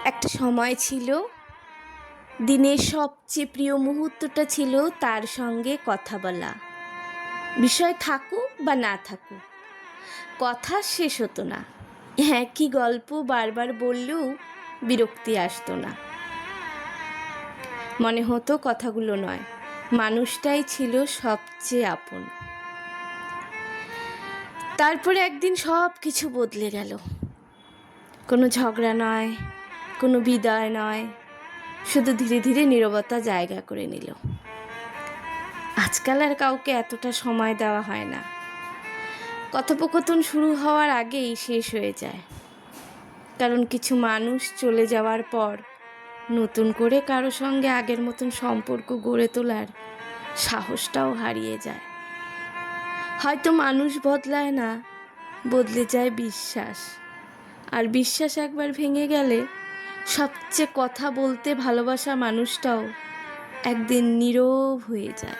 একটা সময় ছিল, দিনের সবচেয়ে প্রিয় মুহূর্তটা ছিল তার সঙ্গে কথা বলা। বিষয় থাকুক বা না থাকুক, কথা শেষ হতো না। একই গল্প বারবার বললেও বিরক্তি আসতো না। মনে হতো কথাগুলো নয়, মানুষটাই ছিল সবচেয়ে আপন। তারপরে একদিন সব কিছু বদলে গেল। কোনো ঝগড়া নয়, কোনো বিদায় নয়, শুধু ধীরে ধীরে নীরবতা জায়গা করে নিল। আজকাল আর কাউকে এতটা সময় দেওয়া হয় না। কথোপকথন শুরু হওয়ার আগেই শেষ হয়ে যায়, কারণ কিছু মানুষ চলে যাওয়ার পর নতুন করে কারো সঙ্গে আগের মতন সম্পর্ক গড়ে তোলার সাহসটাও হারিয়ে যায়। হয়তো মানুষ বদলায় না, বদলে যায় বিশ্বাস। আর বিশ্বাস একবার ভেঙে গেলে সবচেয়ে কথা বলতে ভালোবাসা মানুষটাও একদিন নীরব হয়ে যায়।